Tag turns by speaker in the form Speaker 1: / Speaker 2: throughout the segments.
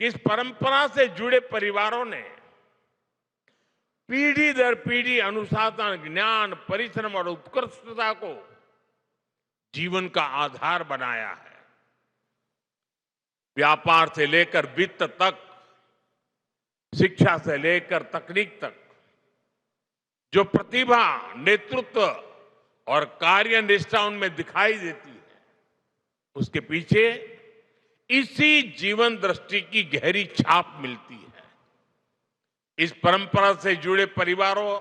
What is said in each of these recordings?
Speaker 1: कि इस परंपरा से जुड़े परिवारों ने पीढ़ी दर पीढ़ी अनुशासन, ज्ञान, परिश्रम और उत्कृष्टता को जीवन का आधार बनाया है। व्यापार से लेकर वित्त तक, शिक्षा से लेकर तकनीक तक जो प्रतिभा, नेतृत्व और कार्यनिष्ठा उनमें दिखाई देती है, उसके पीछे इसी जीवन दृष्टि की गहरी छाप मिलती है। इस परंपरा से जुड़े परिवारों,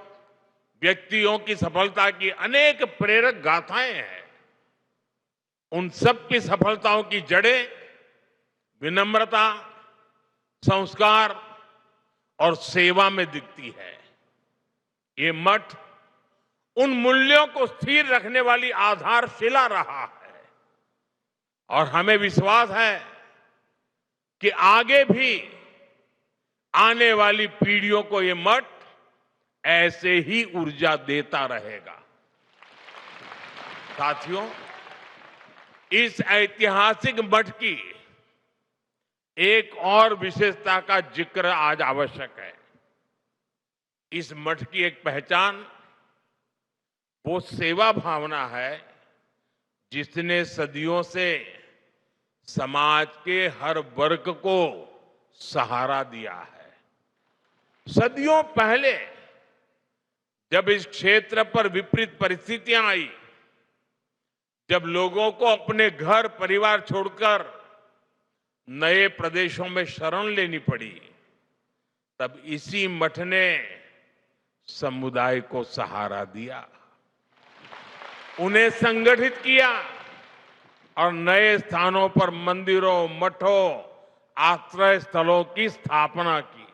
Speaker 1: व्यक्तियों की सफलता की अनेक प्रेरक गाथाएं हैं। उन सब की सफलताओं की जड़ें विनम्रता, संस्कार और सेवा में दिखती है। ये मठ उन मूल्यों को स्थिर रखने वाली आधारशिला रहा है और हमें विश्वास है कि आगे भी आने वाली पीढ़ियों को ये मठ ऐसे ही ऊर्जा देता रहेगा। साथियों, इस ऐतिहासिक मठ की एक और विशेषता का जिक्र आज आवश्यक है। इस मठ की एक पहचान वो सेवा भावना है जिसने सदियों से समाज के हर वर्ग को सहारा दिया है। सदियों पहले जब इस क्षेत्र पर विपरीत परिस्थितियां आई, जब लोगों को अपने घर परिवार छोड़कर नए प्रदेशों में शरण लेनी पड़ी, तब इसी मठ ने समुदाय को सहारा दिया, उन्हें संगठित किया और नए स्थानों पर मंदिरों, मठों, आश्रय स्थलों की स्थापना की।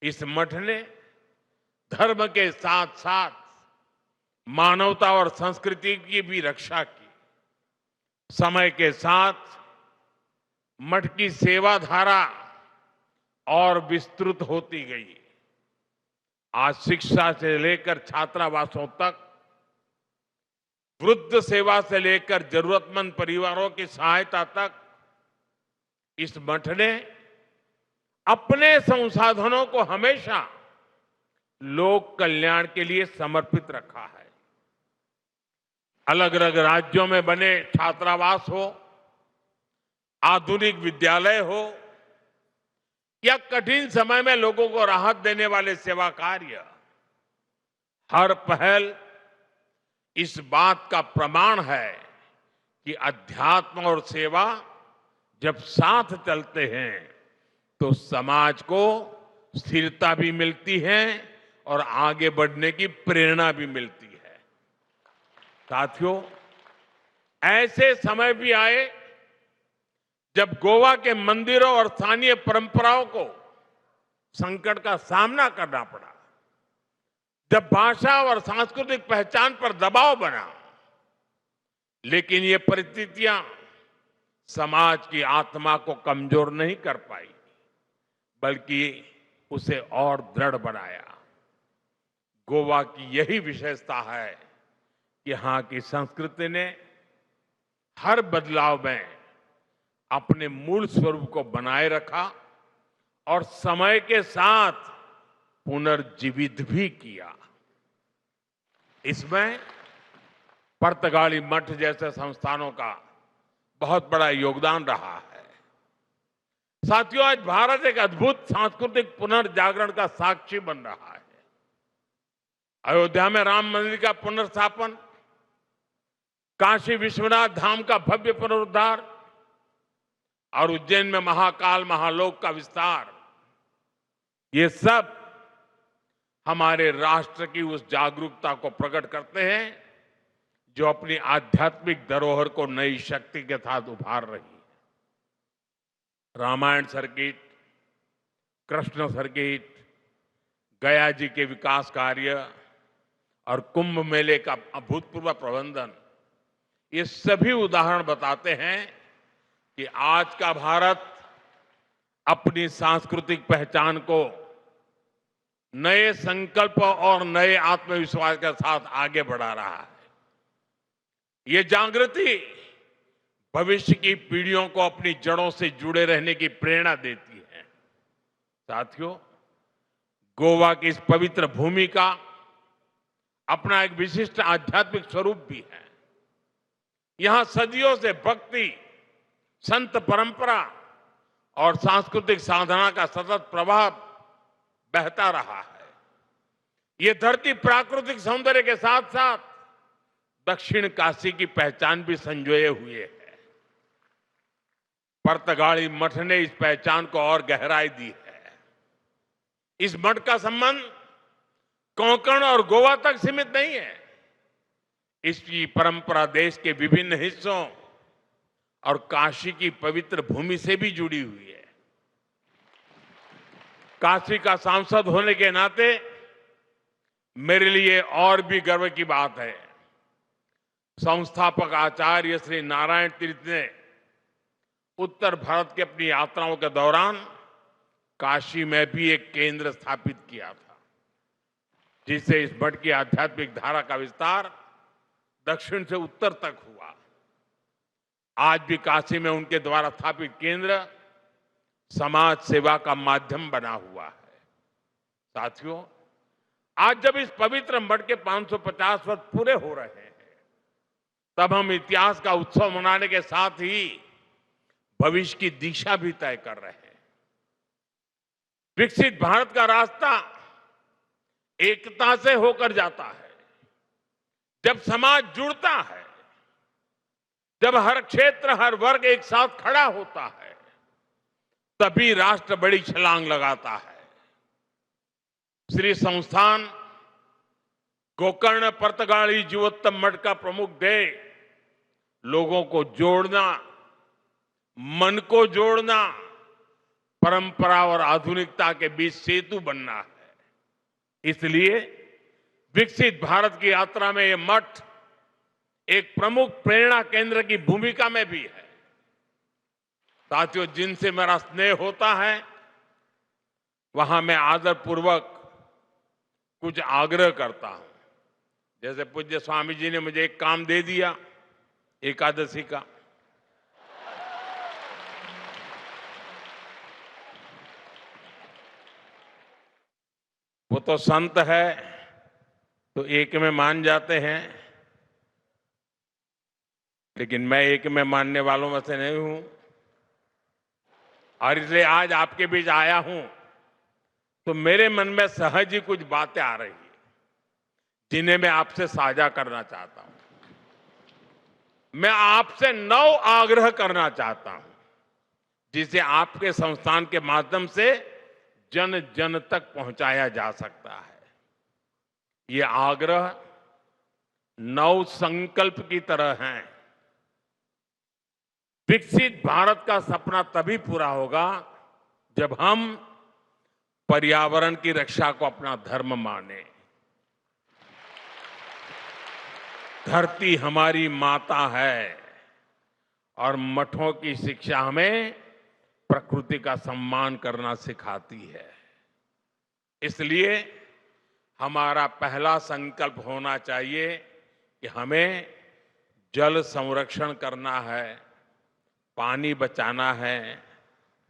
Speaker 1: इस मठ ने धर्म के साथ साथ मानवता और संस्कृति की भी रक्षा की। समय के साथ मठ की सेवा धारा और विस्तृत होती गई। आज शिक्षा से लेकर छात्रावासों तक, वृद्ध सेवा से लेकर जरूरतमंद परिवारों की सहायता तक, इस मठ ने अपने संसाधनों को हमेशा लोक कल्याण के लिए समर्पित रखा है। अलग अलग राज्यों में बने छात्रावास हो, आधुनिक विद्यालय हो या कठिन समय में लोगों को राहत देने वाले सेवा कार्य, हर पहल इस बात का प्रमाण है कि अध्यात्म और सेवा जब साथ चलते हैं तो समाज को स्थिरता भी मिलती है और आगे बढ़ने की प्रेरणा भी मिलती है। साथियों, ऐसे समय भी आए जब गोवा के मंदिरों और स्थानीय परंपराओं को संकट का सामना करना पड़ा, जब भाषा और सांस्कृतिक पहचान पर दबाव बना, लेकिन ये परिस्थितियां समाज की आत्मा को कमजोर नहीं कर पाई, बल्कि उसे और दृढ़ बनाया। गोवा की यही विशेषता है कि यहां की संस्कृति ने हर बदलाव में अपने मूल स्वरूप को बनाए रखा और समय के साथ पुनर्जीवित भी किया। इसमें पुर्तगाली मठ जैसे संस्थानों का बहुत बड़ा योगदान रहा है। साथियों, आज भारत एक अद्भुत सांस्कृतिक पुनर्जागरण का साक्षी बन रहा है। अयोध्या में राम मंदिर का पुनर्स्थापन, काशी विश्वनाथ धाम का भव्य पुनरुद्धार और उज्जैन में महाकाल महालोक का विस्तार, ये सब हमारे राष्ट्र की उस जागरूकता को प्रकट करते हैं जो अपनी आध्यात्मिक धरोहर को नई शक्ति के साथ उभार रही है। रामायण सर्किट, कृष्ण सर्किट, गया जी के विकास कार्य और कुंभ मेले का अभूतपूर्व प्रबंधन, ये सभी उदाहरण बताते हैं कि आज का भारत अपनी सांस्कृतिक पहचान को नए संकल्प और नए आत्मविश्वास के साथ आगे बढ़ा रहा है। ये जागृति भविष्य की पीढ़ियों को अपनी जड़ों से जुड़े रहने की प्रेरणा देती है। साथियों, गोवा की इस पवित्र भूमि का अपना एक विशिष्ट आध्यात्मिक स्वरूप भी है। यहां सदियों से भक्ति, संत परंपरा और सांस्कृतिक साधना का सतत प्रवाह बहता रहा है। ये धरती प्राकृतिक सौंदर्य के साथ साथ दक्षिण काशी की पहचान भी संजोए हुए है। पर्तगाली मठ ने इस पहचान को और गहराई दी है। इस मठ का संबंध कोंकण और गोवा तक सीमित नहीं है। इसकी परंपरा देश के विभिन्न हिस्सों और काशी की पवित्र भूमि से भी जुड़ी हुई है। काशी का सांसद होने के नाते मेरे लिए और भी गर्व की बात है। संस्थापक आचार्य श्री नारायण तीर्थ ने उत्तर भारत की अपनी यात्राओं के दौरान काशी में भी एक केंद्र स्थापित किया था, जिससे इस मठ की आध्यात्मिक धारा का विस्तार दक्षिण से उत्तर तक हुआ। आज भी काशी में उनके द्वारा स्थापित केंद्र समाज सेवा का माध्यम बना हुआ है। साथियों, आज जब इस पवित्र मठ के 550 वर्ष पूरे हो रहे हैं, तब हम इतिहास का उत्सव मनाने के साथ ही भविष्य की दिशा भी तय कर रहे हैं। विकसित भारत का रास्ता एकता से होकर जाता है। जब समाज जुड़ता है, जब हर क्षेत्र, हर वर्ग एक साथ खड़ा होता है, तभी राष्ट्र बड़ी छलांग लगाता है। श्री संस्थान गोकर्ण पर्तगाली जीवोत्तम मठ का प्रमुख ध्येय लोगों को जोड़ना, मन को जोड़ना, परंपरा और आधुनिकता के बीच सेतु बनना है। इसलिए विकसित भारत की यात्रा में यह मठ एक प्रमुख प्रेरणा केंद्र की भूमिका में भी है। साथियों, जिनसे मेरा स्नेह होता है, वहां मैं आदरपूर्वक कुछ आग्रह करता हूं। जैसे पूज्य स्वामी जी ने मुझे एक काम दे दिया एकादशी का। वो तो संत है तो एक में मान जाते हैं, लेकिन मैं एक में मानने वालों में से नहीं हूं। और इसलिए आज आपके बीच आया हूं तो मेरे मन में सहज ही कुछ बातें आ रही हैं, जिन्हें मैं आपसे साझा करना चाहता हूं। मैं आपसे 9 आग्रह करना चाहता हूं, जिसे आपके संस्थान के माध्यम से जन जन तक पहुंचाया जा सकता है। ये आग्रह 9 संकल्प की तरह हैं। विकसित भारत का सपना तभी पूरा होगा जब हम पर्यावरण की रक्षा को अपना धर्म माने। धरती हमारी माता है और मठों की शिक्षा हमें प्रकृति का सम्मान करना सिखाती है। इसलिए हमारा पहला संकल्प होना चाहिए कि हमें जल संरक्षण करना है, पानी बचाना है,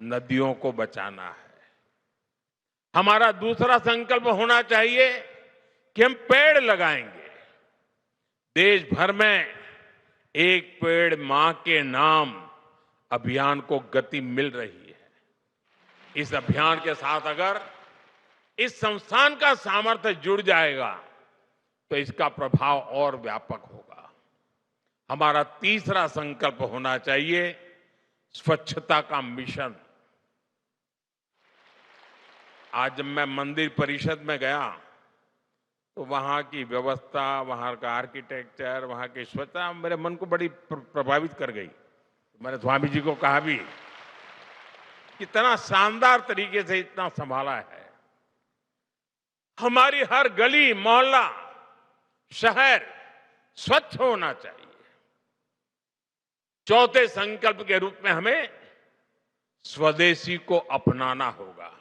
Speaker 1: नदियों को बचाना है। हमारा दूसरा संकल्प होना चाहिए कि हम पेड़ लगाएंगे। देश भर में एक पेड़ मां के नाम अभियान को गति मिल रही है। इस अभियान के साथ अगर इस संस्थान का सामर्थ्य जुड़ जाएगा तो इसका प्रभाव और व्यापक होगा। हमारा तीसरा संकल्प होना चाहिए स्वच्छता का मिशन। आज जब मैं मंदिर परिषद में गया तो वहां की व्यवस्था, वहां का आर्किटेक्चर, वहां की स्वच्छता मेरे मन को बड़ी प्रभावित कर गई। मैंने स्वामी जी को कहा भी, कितना शानदार तरीके से इतना संभाला है। हमारी हर गली, मोहल्ला, शहर स्वच्छ होना चाहिए। चौथे संकल्प के रूप में हमें स्वदेशी को अपनाना होगा।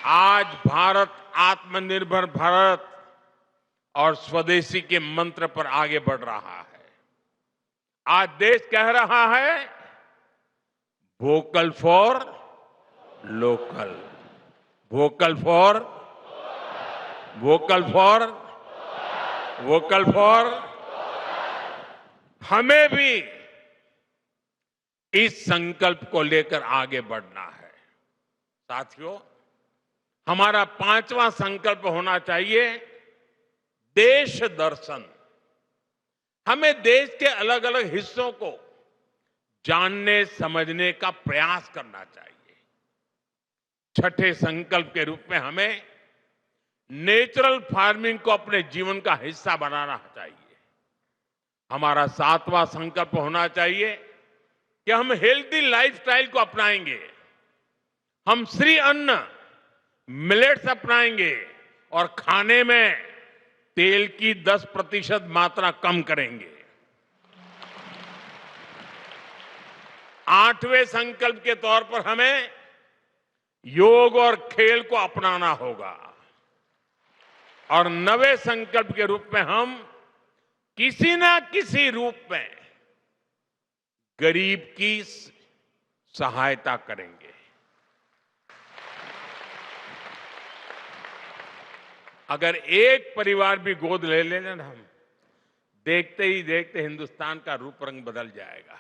Speaker 1: आज भारत आत्मनिर्भर भारत और स्वदेशी के मंत्र पर आगे बढ़ रहा है। आज देश कह रहा है vocal for local, vocal for vocal for vocal for. हमें भी इस संकल्प को लेकर आगे बढ़ना है। साथियों, हमारा 5वां संकल्प होना चाहिए देश दर्शन। हमें देश के अलग अलग हिस्सों को जानने समझने का प्रयास करना चाहिए। छठे संकल्प के रूप में हमें नेचुरल फार्मिंग को अपने जीवन का हिस्सा बनाना चाहिए। हमारा 7वां संकल्प होना चाहिए कि हम हेल्दी लाइफस्टाइल को अपनाएंगे। हम श्री अन्न मिलेट्स अपनाएंगे और खाने में तेल की 10% मात्रा कम करेंगे। 8वें संकल्प के तौर पर हमें योग और खेल को अपनाना होगा। और 9वें संकल्प के रूप में हम किसी ना किसी रूप में गरीब की सहायता करेंगे। अगर एक परिवार भी गोद ले लेना ना, हम देखते ही देखते हिंदुस्तान का रूप रंग बदल जाएगा।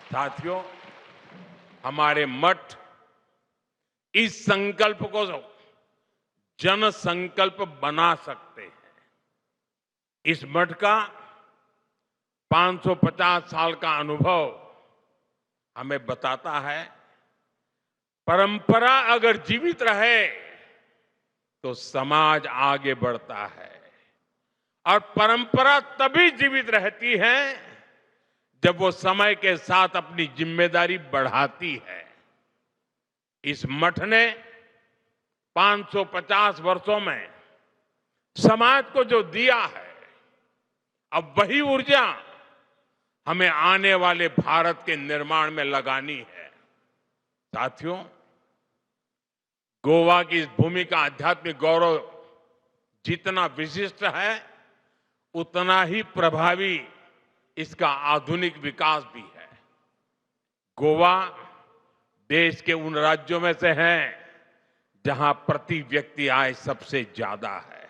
Speaker 1: साथियों, हमारे मठ इस संकल्प को जन संकल्प बना सकते हैं। इस मठ का 550 साल का अनुभव हमें बताता है, परंपरा अगर जीवित रहे तो समाज आगे बढ़ता है। और परंपरा तभी जीवित रहती है जब वो समय के साथ अपनी जिम्मेदारी बढ़ाती है। इस मठ ने 550 वर्षों में समाज को जो दिया है, अब वही ऊर्जा हमें आने वाले भारत के निर्माण में लगानी है। साथियों, गोवा की इस भूमि का आध्यात्मिक गौरव जितना विशिष्ट है, उतना ही प्रभावी इसका आधुनिक विकास भी है। गोवा देश के उन राज्यों में से है जहां प्रति व्यक्ति आय सबसे ज्यादा है।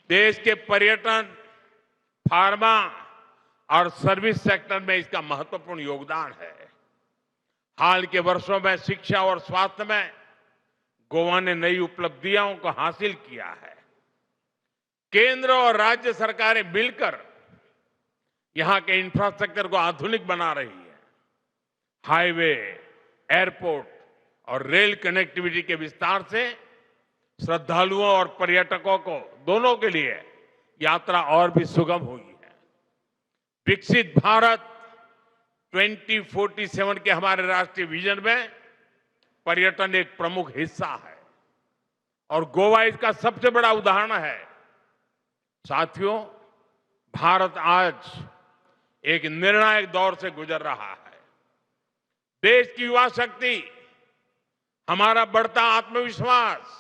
Speaker 1: देश के पर्यटन, फार्मा और सर्विस सेक्टर में इसका महत्वपूर्ण योगदान है। हाल के वर्षों में शिक्षा और स्वास्थ्य में गोवा ने नई उपलब्धियों को हासिल किया है। केंद्र और राज्य सरकारें मिलकर यहां के इंफ्रास्ट्रक्चर को आधुनिक बना रही है। हाईवे, एयरपोर्ट और रेल कनेक्टिविटी के विस्तार से श्रद्धालुओं और पर्यटकों को दोनों के लिए यात्रा और भी सुगम हुई है। विकसित भारत 2047 के हमारे राष्ट्रीय विजन में पर्यटन एक प्रमुख हिस्सा है और गोवा इसका सबसे बड़ा उदाहरण है। साथियों, भारत आज एक निर्णायक दौर से गुजर रहा है। देश की युवा शक्ति, हमारा बढ़ता आत्मविश्वास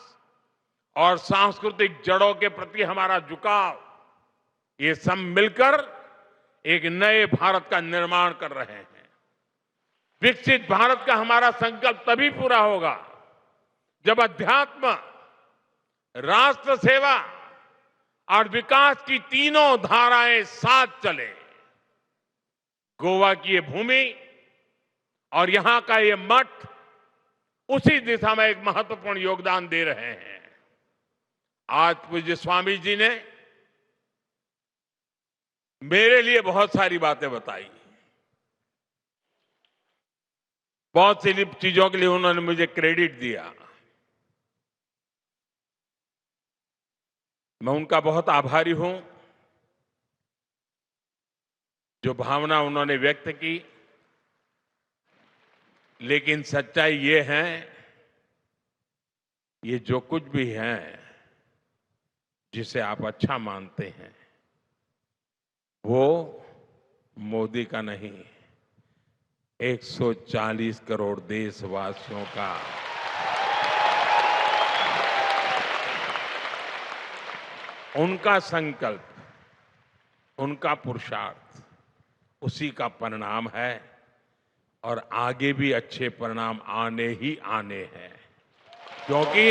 Speaker 1: और सांस्कृतिक जड़ों के प्रति हमारा झुकाव, ये सब मिलकर एक नए भारत का निर्माण कर रहे हैं। विकसित भारत का हमारा संकल्प तभी पूरा होगा जब अध्यात्म, राष्ट्र सेवा और विकास की तीनों धाराएं साथ चले। गोवा की ये भूमि और यहां का ये मठ उसी दिशा में एक महत्वपूर्ण योगदान दे रहे हैं। आज पूज्य स्वामी जी ने मेरे लिए बहुत सारी बातें बताई। बहुत सी चीजों के लिए उन्होंने मुझे क्रेडिट दिया। मैं उनका बहुत आभारी हूं। जो भावना उन्होंने व्यक्त की, लेकिन सच्चाई ये है, ये जो कुछ भी है जिसे आप अच्छा मानते हैं, वो मोदी का नहीं, 140 करोड़ देशवासियों का उनका संकल्प, उनका पुरुषार्थ उसी का परिणाम है और आगे भी अच्छे परिणाम आने ही आने हैं, क्योंकि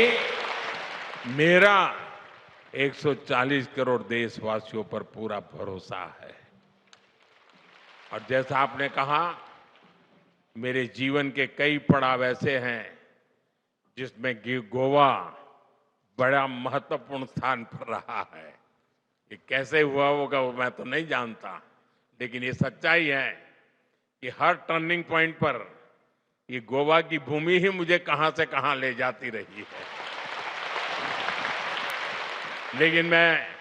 Speaker 1: मेरा 140 करोड़ देशवासियों पर पूरा भरोसा है। और जैसा आपने कहा, मेरे जीवन के कई पड़ाव ऐसे हैं जिसमें गोवा बड़ा महत्वपूर्ण स्थान पर रहा है। ये कैसे हुआ होगा वो मैं तो नहीं जानता, लेकिन ये सच्चाई है कि हर टर्निंग पॉइंट पर ये गोवा की भूमि ही मुझे कहां से कहां ले जाती रही है। लेकिन मैं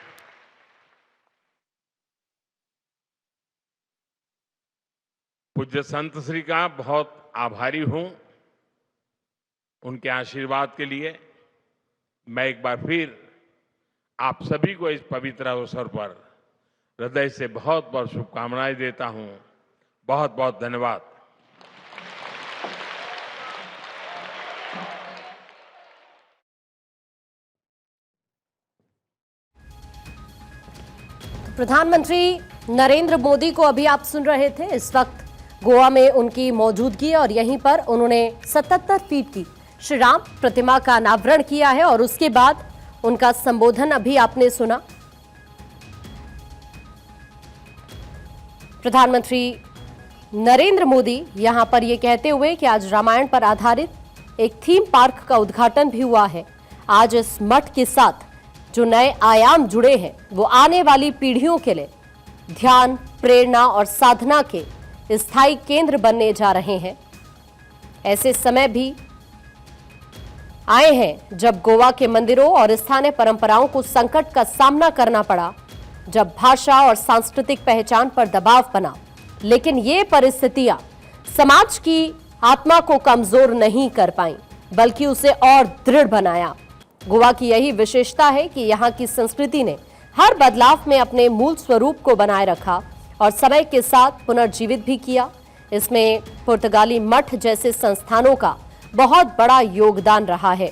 Speaker 1: पूज्य संत श्री का बहुत आभारी हूं। उनके आशीर्वाद के लिए मैं एक बार फिर आप सभी को इस पवित्र अवसर पर हृदय से बहुत बहुत शुभकामनाएं देता हूं। बहुत बहुत धन्यवाद।
Speaker 2: प्रधानमंत्री नरेंद्र मोदी को अभी आप सुन रहे थे। इस वक्त गोवा में उनकी मौजूदगी और यहीं पर उन्होंने 77 फीट की श्री राम प्रतिमा का अनावरण किया है और उसके बाद उनका संबोधन अभी आपने सुना। प्रधानमंत्री नरेंद्र मोदी यहां पर यह कहते हुए कि आज रामायण पर आधारित एक थीम पार्क का उद्घाटन भी हुआ है। आज इस मठ के साथ जो नए आयाम जुड़े हैं वो आने वाली पीढ़ियों के लिए ध्यान, प्रेरणा और साधना के स्थायी केंद्र बनने जा रहे हैं। ऐसे समय भी आए हैं जब गोवा के मंदिरों और स्थानीय परंपराओं को संकट का सामना करना पड़ा, जब भाषा और सांस्कृतिक पहचान पर दबाव बना, लेकिन ये परिस्थितियां समाज की आत्मा को कमजोर नहीं कर पाई बल्कि उसे और दृढ़ बनाया। गोवा की यही विशेषता है कि यहाँ की संस्कृति ने हर बदलाव में अपने मूल स्वरूप को बनाए रखा और समय के साथ पुनर्जीवित भी किया। इसमें पुर्तगाली मठ जैसे संस्थानों का बहुत बड़ा योगदान रहा है।